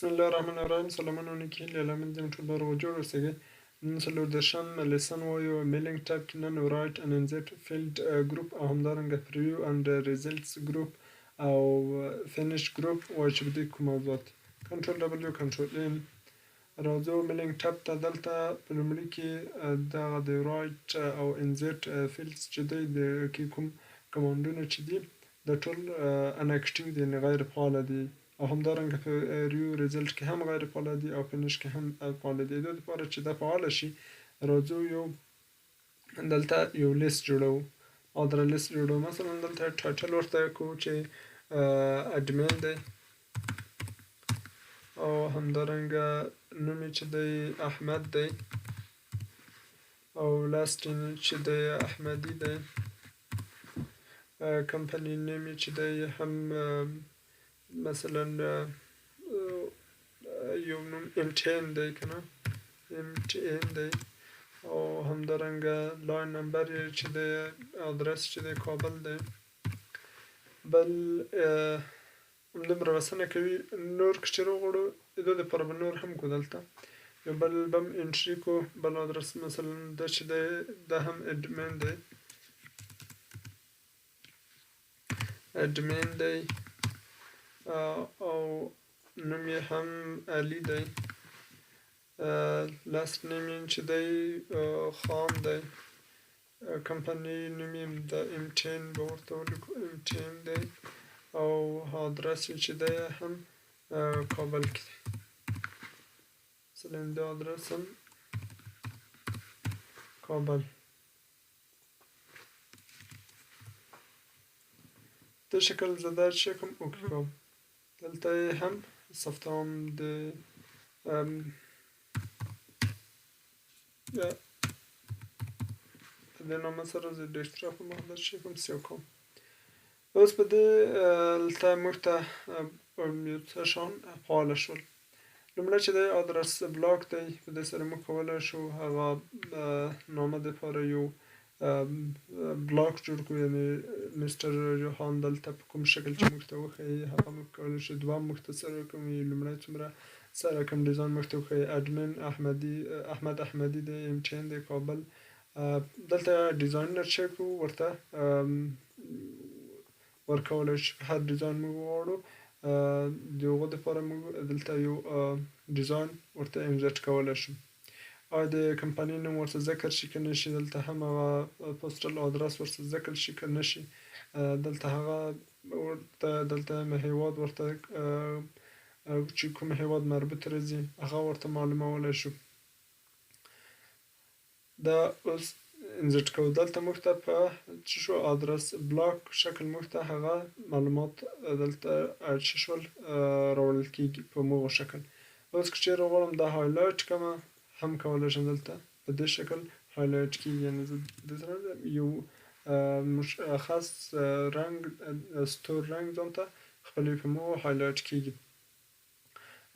بسم الله الرحمن الرحیم. سلامونه کې لیلا من دې ټول بار وجوړ اوسېږي. نن څلور درشم لیسن وایو میلینګ ټایپ کې نن رایټ ان انزیت فیلډ ګروپ او همدارنګه پریویو اند ریزلټس ګروپ او فینیش ګروپ وایي چې بدې کوم موضوعات کنټرول ډبلیو کنټرول ان راځو میلینګ ټایپ ته. دلته په لومړي کې دغه د رایټ او انزیت فیلډس چې دی د کې کوم کمانډونه چې دي د ټول ان اکټیو دي، یعنې غیر فعاله دي، او همدارنګه په ریو ریزلټ کې هم غیر فعاله دي او فینیش کې هم فعاله دي. د دې لپاره چې دا فعاله شي راځو دلته یو لیست جوړوو او در لیست جوړوو. مثلا دلته ټایټل ورته کوو چې اډمین دی او همدارنګه نوم یې چې دی احمد دی او لاست چې دی احمدي دی. کمپنی نیم یې چې دی هم مثلا یو نوم امټین دی که نه امټین دی او همدارنګه لاین نمبر یې چې دی ادرس چې دی کابل دی. بل همدومره بسنه کوي. نور که چېرې وغواړو د دې دپاره به نور هم کړو. دلته یو بل به هم انټري کړو. بل ادرس مثلا دا چې دی دا هم اډمین دی اډمین دی او نوم یې هم علي دی. لاست نیم یې چې دی خان دی. کمپنی نوم یې د امټین به ورته ولیکو امټین دی او ادرس یې چې دی هم کابل کې دی. مثلا دا ادرس هم کابل. د شکل زه دا چې کوم اوکې کوم. دلته یې هم ثبتوم د په دې نامه سره زه د اشتراک په مخ چې کوم سیو کوم. اوس په دې دلته موږ ته یو څه شیان فعاله شول. لومړی چې دی ادرس بلاک دی. په دې سره موږ کولی شو هغه نامه دپاره یو بلاک جوړ کړو، یعنې مستر جوهان دلته په کوم شکل چې موږ ته وښیي هغه موږ کولی شو. دوهم موږ ته څه راکوي، لومړی څومره سره کوم ډیزاین موږ ته وښیي. اډمین احمد احمدي دی، امټین دی، کابل. دلته ډیزاینونه چیک کړو، ورته ورکولی شو هر ډیزاین موږ وغواړو. د هغو دپاره موږ دلته یو ډیزاین ورته انزرټ کولی شو. او د کمپنۍ نوم ورته ذکر شي که نه شي. دلته هم هغه پوسټل ادرس ورته ذکر شي که نه شي. دلته هغه دلته هیواد ورته چې کوم هیواد مربوط راځي هغه ورته معلومولی شو. دا اوس انزرټ کوو. دلته موږ ته په څه شو ادرس بلاک شکل موږ ته هغه معلومات دلته څه شول راوړل کېږي په همغه شکل. اوس که چېرې غواړم دا هایلایټ کړمه هم کولی شم. دلته په دې شکل هایلایټ کېږي، یعنې زه د سره یو مشخص رنګ ستور رنګ ځان ته خپلوي په همغو هایلایټ کېږي.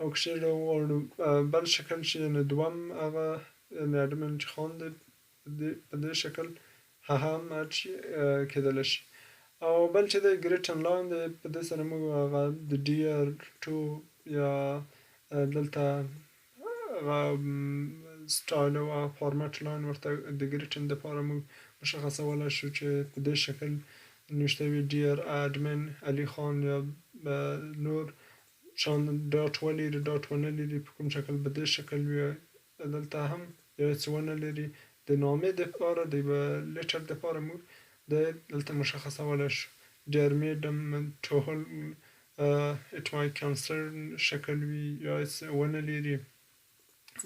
او که چېرې وغواړو بل شکل چې یعنې دوم هغه یعنې اډمین چې خان دی په دې شکل هغه هم چې کېدلی شي. او بل چې دی ګریټ انلاین دی. په دې سره موږ هغه د ډیر ټو یا دلته سټایل او فارمیټ لاین ورته د ګریټن دپاره موږ مشخصولی شو چې په دې شکل نوشته وي ډیر اډمین علي خان یا نور شان ډاټ ولري ډاټ ونه لري په کوم شکل په دې شکل وي. دلته هم یو څه ونه لري. د نامې دپاره د یوه لیټر دپاره موږ دلته مشخصولی شو. ډیر میډم ټول اټ مای کنسرن شکل وي یا څه ونه لري.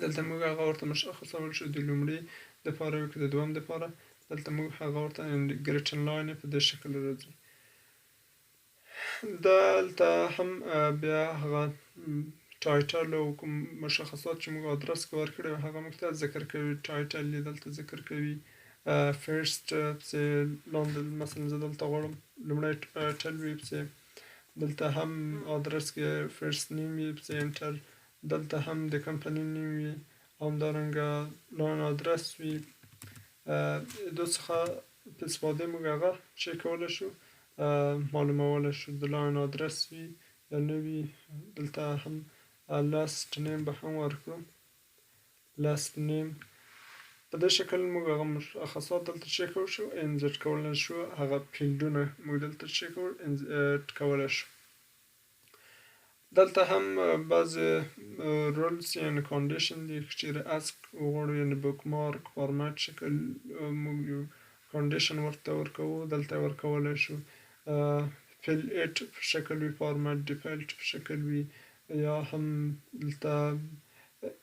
دلته موږ هغه ورته مشخصولی شو د لومړي دپاره وي که د دوم دپاره. دلته موږ هغه ورته ګریټ انلاین په دې شکل راځي. دلته هم بیا هغه ټایټل او کوم مشخصات چې موږ ادرس کې ورکړي هغه موږ ته ذکر کوي. ټایټل یې دلته ذکر کوي. فرست پسې لاندې مثلا زه دلته غواړم لومړی ټایټل وي، پسې دلته هم ادرس کې فرست نیم وي، پسې انټر. دلته هم د کمپنۍ نیم وي، همدارنګه لاین ادرس وي. دو څخه په استفادې موږ هغه چی کولی شو معلومولی شو. د لاین ادرس وي یا نه وي. دلته هم لاست نیم به هم ورکړو لاست نیم په دې شکل موږ هغه مشخصات دلته چک وشو انزرټ کولی شو هغه فیلډونه موږ دلته چک کولی شو دلته هم بعضې رولز یعنې کانډیشن دي که چیرې اسک وغواړو یعنې بوک مارک فارمیټ شکل موږ یو کانډیشن ورته ورکوو دلته یې ورکولی شو فیل ایټ په شکل وي فارمیټ ډیفالټ په شکل وي یا هم دلته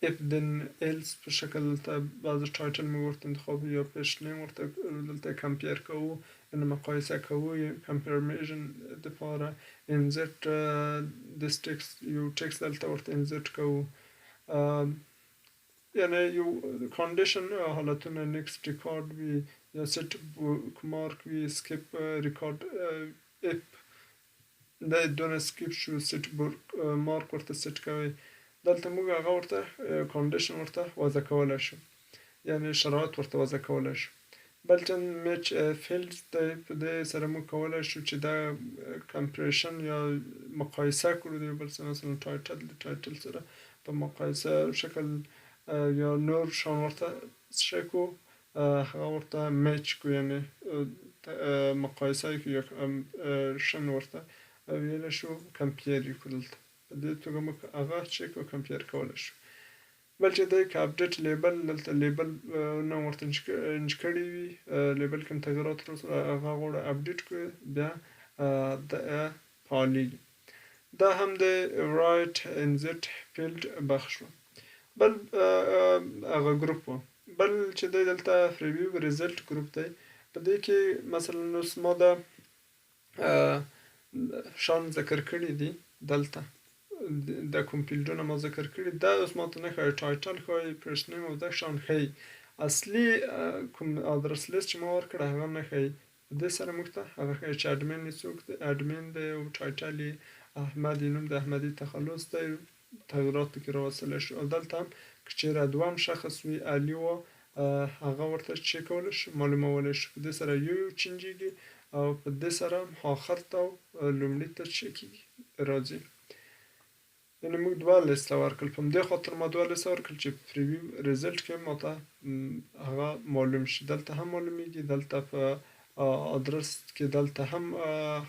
if then else په شکل دلته بعضې ټایټل موږ ورته انتخابوو یا پیشت نیم ورته دلته کمپیر کوو یعنې مقایسه کوو کمپیرمیشن دپاره انزرټ دس ټکسټ یو ټکسټ دلته ورته انزرټ کوو یعنې یو کانډیشن حالتونه نیکسټ ریکارډ وي یا سیټ بوک مارک وي سکیپ ریکارډ اف دا دونه سکیپ شو سیټ بوک مارک ورته سیټ کوئ دلته موږ هغه ورته کانډیشن ورته وضع کولی شو یعنې شرایط ورته وضع کولی شو بلټن میچ فیلډز دی په دې سره موږ کولی شو چې دا کمپریشن یا مقایسه کړو د یو بل سره مثلا ټایټل د ټایټل سره په مقایسه شکل یا نور شان ورته څه کړو هغه ورته میچ کړو یعنې مقایسه یې کړو یا شن ورته ویلی شو کمپیر یې کړو دلته په دې توګه موږ هغه چک او کمپیر کولی شو بل چې دی که اپډیټ لیبل دلته لیبل نه ورته انچ کړي وي لیبل کوم تغیرات هغه غواړو اپډیټ کړو بیا فعالېږي دا هم د رایټ انزرټ فیلډ بخش و بل هغه ګروپ و بل چې دی دلته پریویو ریزلټ ګروپ دی په دې کې مثلا اوس ما دا شان ذکر کړي دي دلته د کوم فیلډونه ما ذکر کړي دا اوس ماته نه ښایي ټایټل ښایي پیشت نیم او دا شان ښایي اصلي کوم ادرس لیست چې ما ورکړی هغه نه ښایي په دې سره موږ ته هغه ښایي چې اډمین یې څوک دی اډمین دی او ټایټل یې احمد یې نوم د احمدي تخلص دی تغیرات پکې راوستلی شو او دلته هم که چیرې دوهم شخص وي علي و هغه ورته چک کولی شو معلومولی شو په دې سره یو چینجېږي او په دې سره آخر ته لومړي ته چکېږي راځي یعنې موږ دوه لیسته ورکړل په همدې خاطر ما دوه لیسته ورکړل چې پریویو ریزلټ کې ماته هغه معلوم شي دلته هم معلومیږي دلته په ادرس کې دلته هم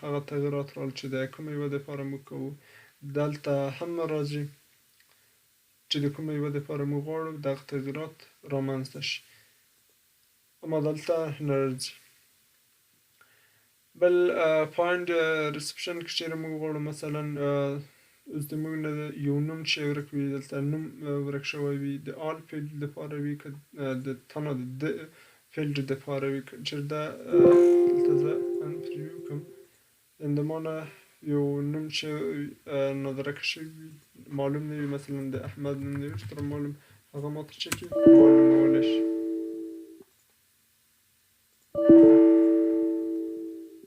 هغه تغیرات راغلل چې د کومه یوه دپاره موږ کوو دلته هم راځي چې د کومه یوه دپاره موږ غواړو دغه تغیرات رامنځته شي اما دلته نه راځي بل فایند ریسپشن که چیرې موږ غواړو مثلا اوس د موږ نه یو نوم چې ورک وي دلته نوم ورک شوی وي د آل فیلډ دپاره وي که د تنه د فیلډ دپاره وي که چیرې دا دلته زه پریویو کړم د ما نه یو نوم چې نادرکه شوی وي معلوم نه وي مثلا د احمد نوم نه وي چې تر معلوم هغه ماته چکې معلومولی شي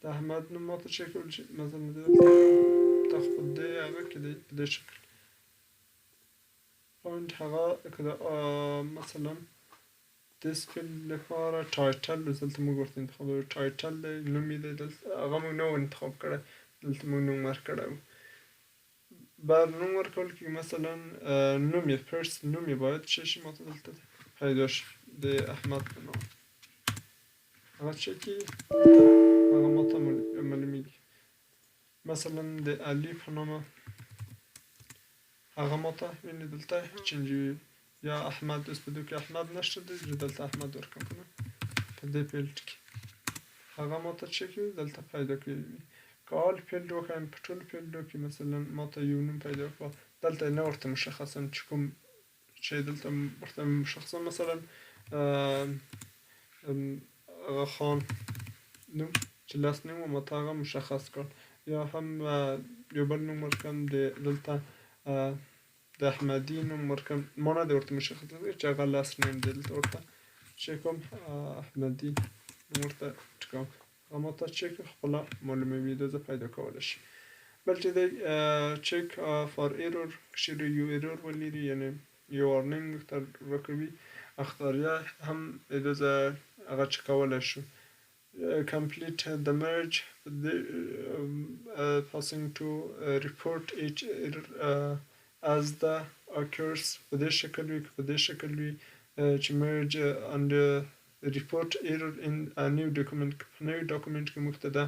د احمد نوم ماته چک کولی شي مثلا دلته ته خو دې هغه کې دی په دې شکل پوینټ هغه که د مثلا دس فیلډ لپاره ټایټل دلته موږ ورته انتخابوو ټایټل دی نوم یې دی دلته هغه موږ نه و انتخاب کړی دلته موږ نوم ورکړی و بر نوم ورکول کې مثلا نوم یې فرست نوم یې باید څه شي ماته دلته پیدا شي د احمد په نام هغه چکې هغه ماته معلومیږي مثلا د علي په نامه هغه ماته وینې دلته چینجوي یا احمد اوس په دې کې احمد نشته دی زه دلته احمد ورکړم کنه په دې فیلډ کې هغه ماته چک وي دلته پیدا کوي که آل فیلډ وښیم په ټولو فیلډو کې مثلا ماته یو نوم پیدا کړه دلته نه ورته مشخصا چې کوم چې دلته ورته مشخصا مثلا هغه خان نوم چې لاست نیم و ماته هغه مشخص کړ یا هم یو بل نوم ورکړم دلته د احمدي نوم ورکړم ما نه دی ورته مشخص کړی چې هغه لاست نیم دی دلته ورته چې کوم احمدي نوم ورته ټکوم هغه ماته چک خپله معلوموي دا زه پیدا کولی شي بل چې دی چک فار ایرور که چیرې یو ایرور ولري یعنې یو وارنینګ ورته راکوي اخطاریه هم دا زه هغه چکولی شو complete the merge passing to report each error as the occurs په دې شکل وي که په دې شکل وي چې merge and report error in a new document په نوي ډاکومنټ کې موږ ته دا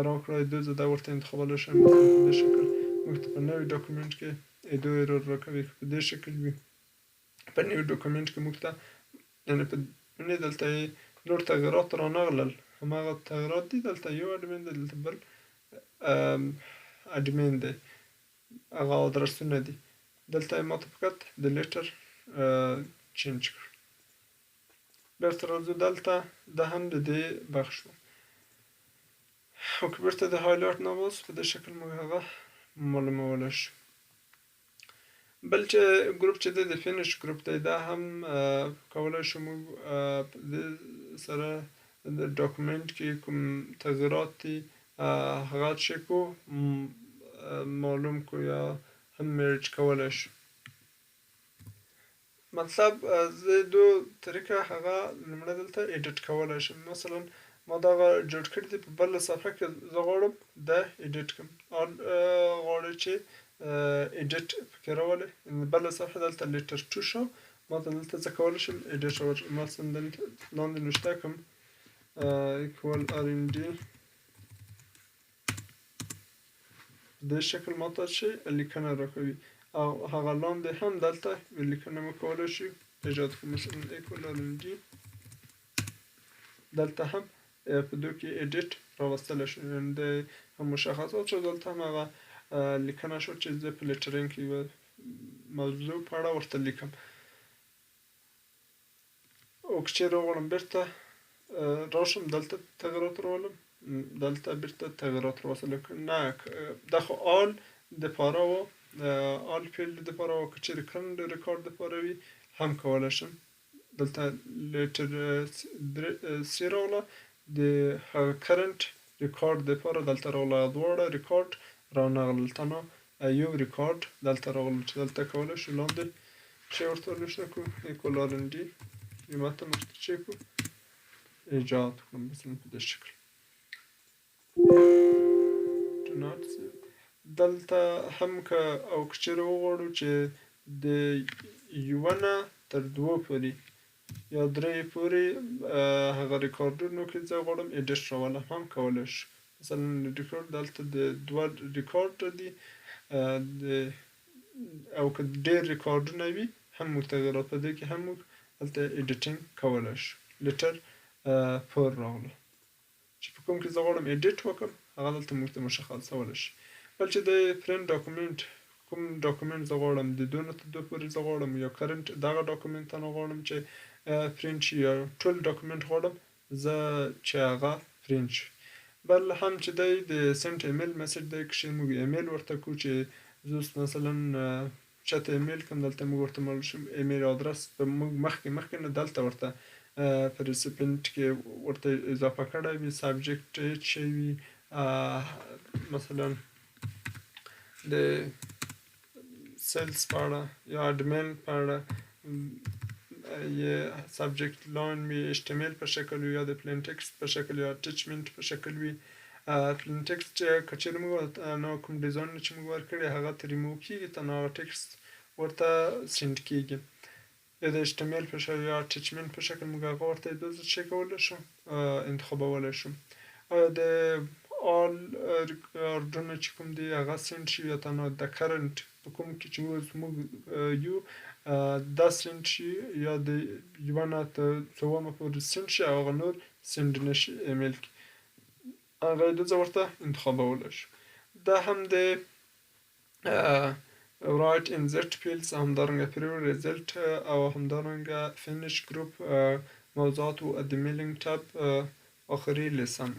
راکړی دوی زه دا ورته انتخابولی شم په دې شکل موږ ته په نوي ډاکومنټ کې ایدو ایرور راکوي که په دې شکل وي په نوي ډاکومنټ کې موږ ته یعنې په دلته یې نور تغیرات رانغلل هماغه تغیرات دي دلته یو اډمین دی دلته بل اډمین دی هغه ادرسونه دي دلته یې ماته فقط د لیټر چینج کړ بیرته راځو دلته دا هم د دې بخش و او که بیرته د هایلایټ نه اوس په دې شکل موږ هغه معلومولی شو بل چې ګروپ چې دی د فینش ګروپ دی دا هم کولی شو موږ په دې سره د ډاکومنټ کې کوم تغییرات دي هغه چی کو معلوم کو یا هم میرج کولی شو مطلب زه دو طریقه هغه لومړی دلته ایډیټ کولی شم مثلا ما دغه جوړ کړي دي په بله صفحه کې زه غواړم دا ایډیټ کړم غواړئ چې ایډیټ پکې راولئ بله صفحه دلته لیټر 2 شو ما دلته څه کولی شم ایډیټ مثلا لاندې نوشته کړم equal rnd دې شکل ماته چې لیکنه راکوي او هغه لاندې هم دلته لیکنه مو کولی شي ایجاد کړو مثلا equal rnd دلته هم په دو کې ایډیټ راوستلی شو یعنې د هم مشخصات شو دلته هم هغه لیکنه شو چې زه په لیټرینګ کې یوه موضوع په اړه ورته لیکم او که چیرې وغواړم بیرته راشم دلته تغییرات راولم دلته بیرته تغییرات راوستلی نه دا خو آل دپاره و آل فیلډ دپاره و که چیرې کرنټ ریکارډ دپاره وي هم کولی شم دلته لیټر سی راغله د هغه کرنټ ریکارډ دپاره دلته راغله دواړه ریکارډ رانغلل تنها یو ریکارډ دلته راغلل چې دلته کولی شو لاندې چې ورته نوشته کړو equal rnd یو متن ورته چې کړو ایجاد کړم مثلا په دې شکل دلته هم که او که چیرې وغواړو چې د یوه نه تر دوو پورې یا درې پورې هغه ریکارډونو کې زه غواړم ایډیټ راولم هم کولی شو مثلا ریکارډ دلته د دوه ریکارډ دي او که ډېر ریکارډونه وي هم موږ تغییرات په دې کې هم موږ دلته ایډیټینګ کولی شو لیټر 4 راغله چې په کوم کې زه غواړم ایډیټ وکړم هغه دلته موږ ته مشخصولی شي بل چې د پرنټ ډاکومنټ کوم ډاکومنټ زه غواړم د دو نه تر دوه پورې زه غواړم یا کرنټ دغه ډاکومنټ ته نه غواړم چې پرنټ شي یا ټول ډاکومنټ غواړم زه چې هغه پرنټ شي بل هم چې دی د سنټ ایمیل میسج دی که موږ ایمیل ورته کړو چې زه اوس مثلا چاته ایمیل کوم دلته موږ ورته معلوم شو ایمیل ادرس به موږ مخکې نه دلته ورته په ریسیپینټ کې ورته اضافه کړی وي سبجیکټ هیڅ شی وي مثلا د سیلز په اړه یا اډمین په اړه یه سبجیکټ لاین وي HTML په شکل وي یا د پلین ټکسټ په شکل یا اټیچمنټ په شکل وي پلین ټکسټ که چیرې موږ نو کوم ډیزاین چې موږ ورکړی هغه ته ریموو کېږي تنها هغه ټکسټ ورته سینډ کېږي یا د HTML په شکل یا اټیچمنټ په شکل موږ هغه ورته څه کولی شو انتخابولی شو او د آل ریکارډونه چې کوم دي هغه سینډ شي یا تنها د کرنټ په کوم کې چې موږ یو دا سینډ شي یا د یوه نه تر څوومه پورې سینډ شي او هغه نور سینډ نه شي ایمیل کې هغه یې زه ورته انتخابولی شو دا هم د رایټ انزرټ فیلډز همدارنګه پریو ریزلټ او همدارنګه فینش ګروپ موضوعات و د میلینګ ټب آخري لیسن